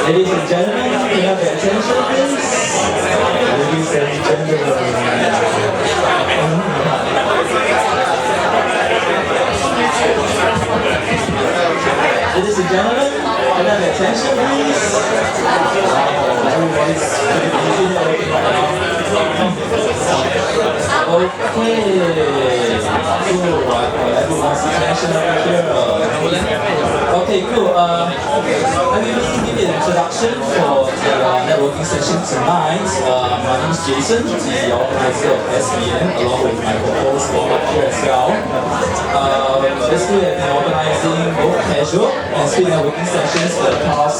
Ladies and gentlemen, can you have your attention, please? Ladies and gentlemen. Ladies and gentlemen, can I have your attention, please? Everybody's pretty busy right now. Okay. Cool. Everyone's attention over here. Okay, cool. Let me give you an introduction for the networking session tonight. My name is Jason, the organizer of SBM, along with my co-host here as well. Basically, I've been organizing both casual and speed networking sessions for the past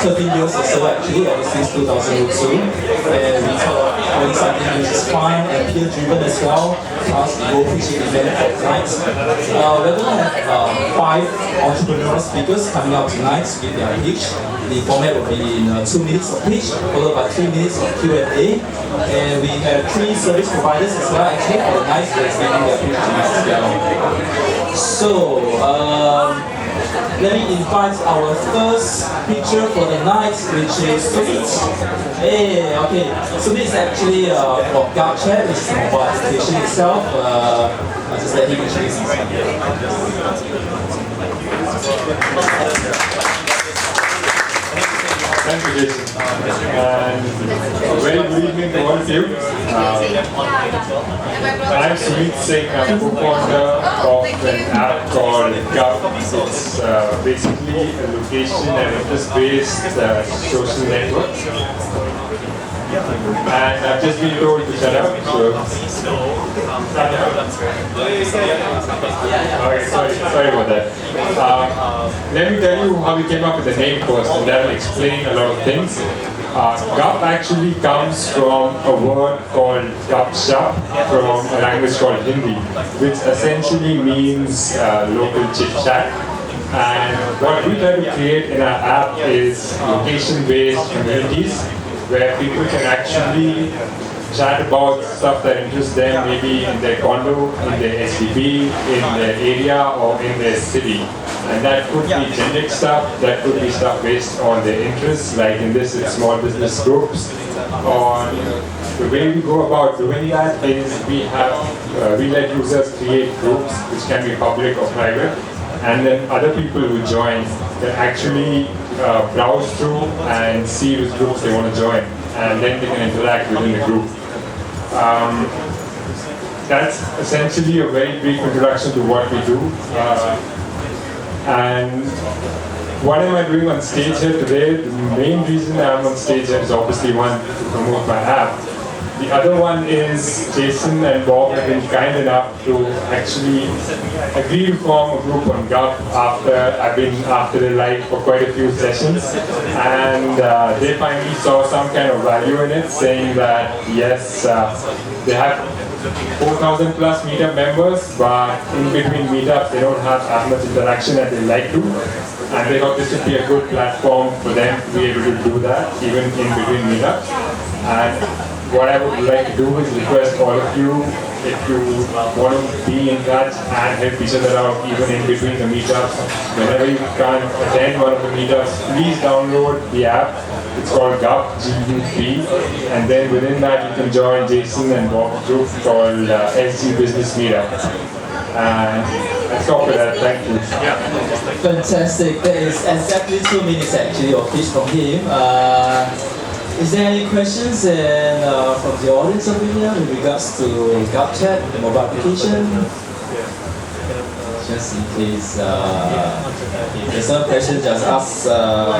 13 years or so, actually, ever since 2002. And we thought doing something which is fun and peer-driven as well. Us to go pitching event for tonight. We're going to have 5 entrepreneurial speakers coming up tonight to give their pitch. The format will be in 2 minutes of pitch, followed by 3 minutes of Q&A. And we have 3 service providers as well, actually, for the night that's giving their pitch tonight as well. So, let me invite our first speaker for the night, which is Sumit. Hey, okay. Sumit is actually from GovChat, which is a mobile application itself. I'll just let him introduce himself. Thank you, Jason. And a very good evening to all of you. I'm Sumit Singh. I'm co-founder of an app called Meetup. It's basically a location and interest-based social network. And I've just been told to shut up, so... Okay, sorry about that. Let me tell you how we came up with the name first, and that will explain a lot of things. Gup actually comes from a word called Gupshup from a language called Hindi, which essentially means local chit-chat. And what we try to create in our app is location-based communities where people can actually chat about stuff that interests them, maybe in their condo, in their SBB, in their area, or in their city. And that could be generic stuff, that could be stuff based on their interests, like in this it's small business groups. Or the way we go about doing that is we let users create groups, which can be public or private, and then other people who join can actually browse through and see which groups they want to join, and then they can interact within the group. That's essentially a very brief introduction to what we do. And what am I doing on stage here today? The main reason I'm on stage here is obviously one, to promote my app. The other one is Jason and Bob have been kind enough to actually agree to form a group on Gup after I've been after the light for quite a few sessions, and they finally saw some kind of value in it, saying that yes, they have 4,000 plus Meetup members, but in between Meetups they don't have as much interaction as they like to, and they thought this would be a good platform for them to be able to do that even in between Meetups. And what I would like to do is request all of you, if you want to be in touch and help each other out even in between the meetups, whenever you can't attend one of the meetups, please download the app. It's called GUP, G-U-P, and then within that you can join Jason and Bob's group called SG Business Meetup. And let's stop with that. Thank you. Fantastic. That is exactly 2 minutes actually of pitch from him. Is there any questions from the audience over here with regards to GovChat, the mobile application? Just in case if there's some questions, just ask some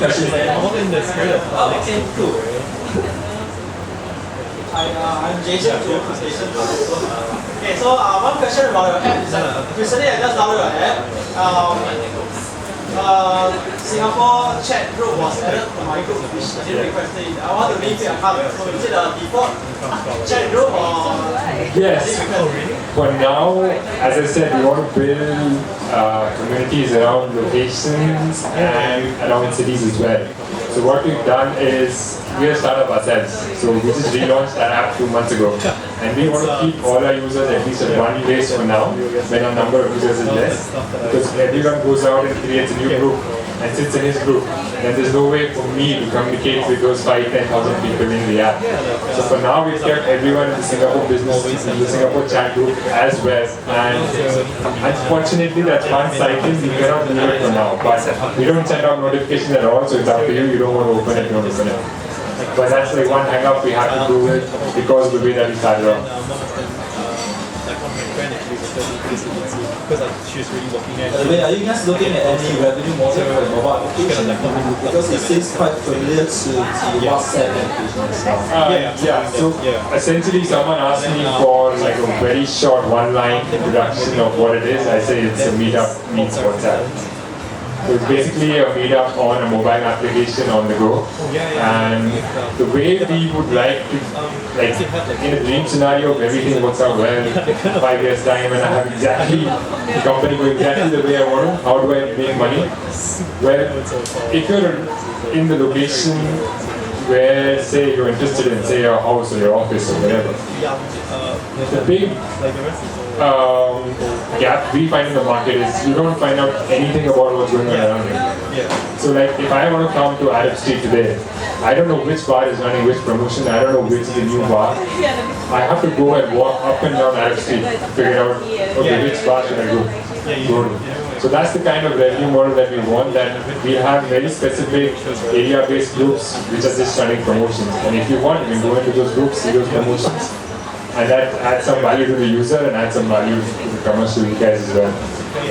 questions. Okay, cool. Hi, I'm Jason. Okay, so one question about your app is recently I just downloaded your app. Singapore chat group was added to my group, which I didn't request it. I want to leave it account. So is it a default chat group or? Yes. For now, as I said, we want to build communities around locations and around cities as well. So what we've done is we're a startup ourselves. So we just relaunched that app 2 months ago. And we want to keep all our users at least at one place for now, when our number of users is less. Because everyone goes out and creates a new group and sits in his group. Then there's no way for me to communicate with those 5,000-10,000 people in the app. So for now, we've kept everyone in the Singapore business, in the Singapore chat group as well. And unfortunately, that's one cycle we cannot do it for now. But we don't send out notifications at all, so it's up to you. You don't want to open it, don't open it. But that's like one hang up we have to do it because of the way that we started off. By the way, are you guys looking at any revenue model for the mobile application? Because it seems quite familiar to the WhatsApp application stuff. Yeah, so essentially someone asked me for like a very short one-line introduction of what it is. I say it's a Meetup meets WhatsApp. So it's basically a Meetup on a mobile application on the go. And the way we would like to, like in a dream scenario of everything works out well, 5 years time and I have exactly the company going exactly the way I want to, how do I make money? Well, if you're in the location where, say, you're interested in, say, your house or your office or whatever, the big gap we find in the market is you don't find out anything about what's going on around you. So like if I want to come to Arab Street today, I don't know which bar is running which promotion, I don't know which is the new bar. I have to go and walk up and down Arab Street to figure out, okay, which bar should I go to. So that's the kind of revenue model that we want, that we have very specific area-based groups which are just running promotions. And if you want, you can go into those groups, see those promotions, and that adds some value to the user and adds some value to the commercial guys as well.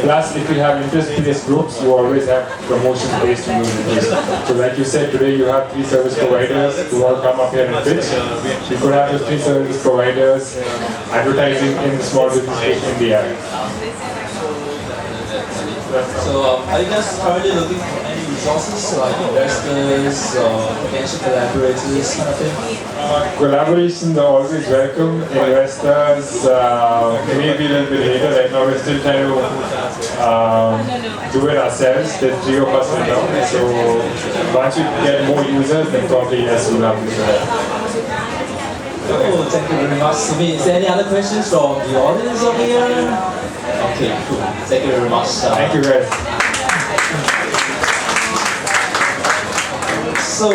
Plus, if you have interest-based groups, you always have promotions based on those interests. So like you said, today you have 3 service providers who all come up here and pitch. You could have those 3 service providers advertising in the small business space in the area. So are you guys currently looking for any resources like investors or potential collaborators kind of thing? Collaborations are always welcome. Investors, maybe a little bit later. Right now we're still trying to do it ourselves. There's 3 of us right now. So once we get more users, then probably yes, we'll have to do that. Oh, thank you very much, Sumi. Is there any other questions from the audience over here? Okay, cool. Thank you very much. Thank you guys. So,